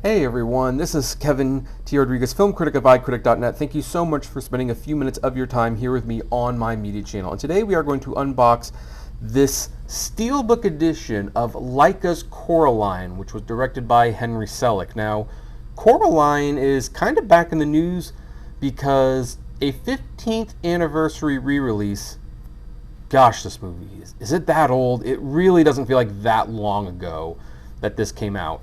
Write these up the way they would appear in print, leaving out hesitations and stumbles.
Hey everyone, this is Kevin T. Rodriguez, film critic of iCritic.net. Thank you so much for spending a few minutes of your time here with me on my media channel. And today we are going to unbox this Steelbook edition of Laika's Coraline, which was directed by Henry Selick. Now, Coraline is kind of back in the news because a 15th anniversary re-release, gosh, this movie, is it that old? It really doesn't feel like that long ago that this came out.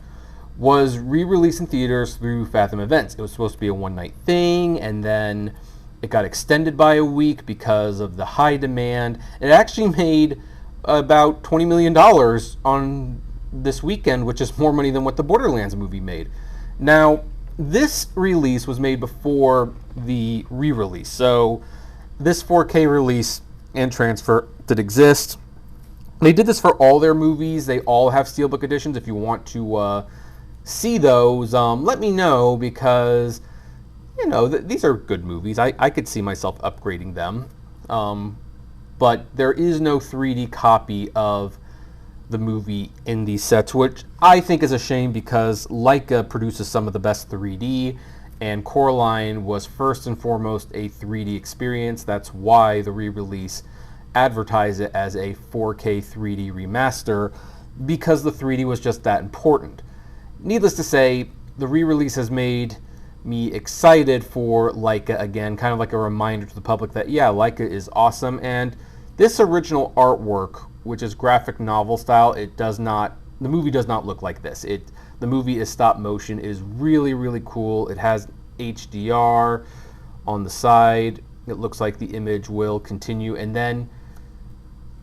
Was re-released in theaters through Fathom Events. It was supposed to be a one-night thing, and then it got extended by a week because of the high demand. It actually made about $20 million on this weekend, which is more money than what the Borderlands movie made. Now, this release was made before the re-release, so this 4K release and transfer did exist. They did this for all their movies. They all have Steelbook editions. If you want to see those, let me know, because you know these are good movies. I could see myself upgrading them, but there is no 3D copy of the movie in these sets, which I think is a shame because Laika produces some of the best 3D, and Coraline was first and foremost a 3D experience. That's why the re-release advertised it as a 4K 3D remaster, because the 3D was just that important. Needless to say, the re-release has made me excited for Laika again, kind of like a reminder to the public that, yeah, Laika is awesome. And this original artwork, which is graphic novel style, the movie does not look like this. The movie is stop motion. It is really, really cool. It has HDR on the side. It looks like the image will continue. And then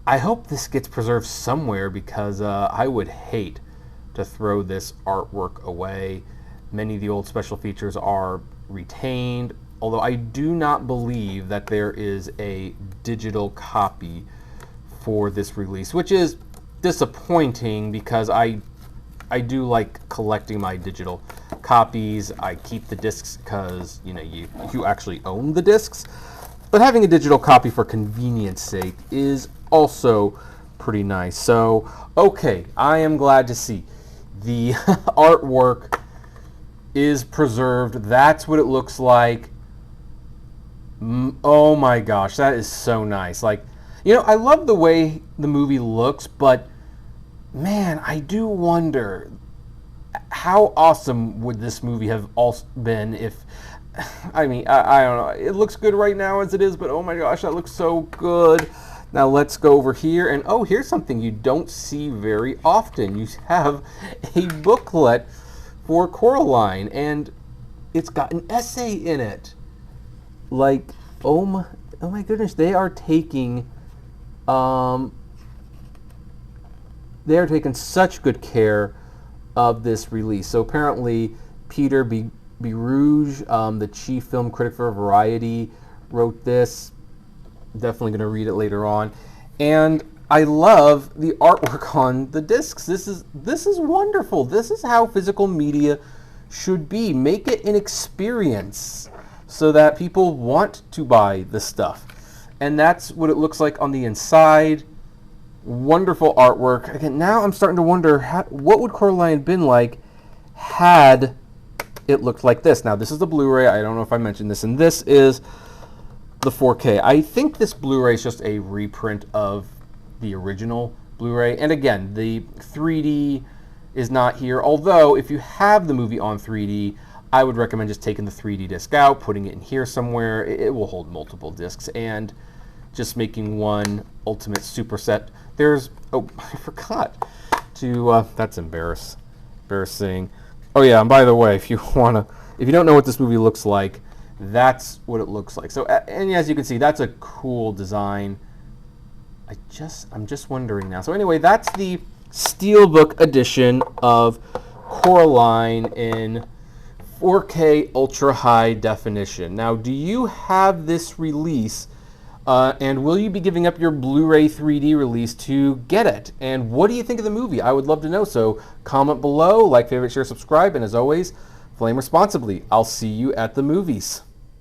I hope this gets preserved somewhere, because I would hate to throw this artwork away. Many of the old special features are retained, although I do not believe that there is a digital copy for this release, which is disappointing because I do like collecting my digital copies. I keep the discs because you actually own the discs, but having a digital copy for convenience sake is also pretty nice. So okay, I am glad to see the artwork is preserved. That's what it looks like. Oh my gosh, that is so nice. Like, I love the way the movie looks, but man, I do wonder how awesome would this movie have also been if, I don't know. It looks good right now as it is, but oh my gosh, that looks so good. Now let's go over here, and oh, here's something you don't see very often. You have a booklet for Coraline, and it's got an essay in it. Like, oh my goodness, they are taking such good care of this release. So apparently, Peter Berouge, the chief film critic for Variety, wrote this. Definitely going to read it later on. And I love the artwork on the discs. This is wonderful. This is how physical media should be. Make it an experience so that people want to buy the stuff. And that's what it looks like on the inside. Wonderful artwork. Again, now I'm starting to wonder what would Coraline have been like had it looked like this. Now, this is the Blu-ray. I don't know if I mentioned this. And this is the 4K. I think this Blu-ray is just a reprint of the original Blu-ray. And again, the 3D is not here. Although, if you have the movie on 3D, I would recommend just taking the 3D disc out, putting it in here somewhere. It will hold multiple discs, and just making one ultimate superset. Oh, I forgot to, that's embarrassing. Oh yeah, and by the way, if you don't know what this movie looks like, that's what it looks like. So, and as you can see, that's a cool design. I'm just wondering now. So anyway, that's the Steelbook edition of Coraline in 4K ultra high definition. Now, do you have this release? And will you be giving up your Blu-ray 3D release to get it? And what do you think of the movie? I would love to know. So comment below, like, favorite, share, subscribe, and as always, flame responsibly. I'll see you at the movies.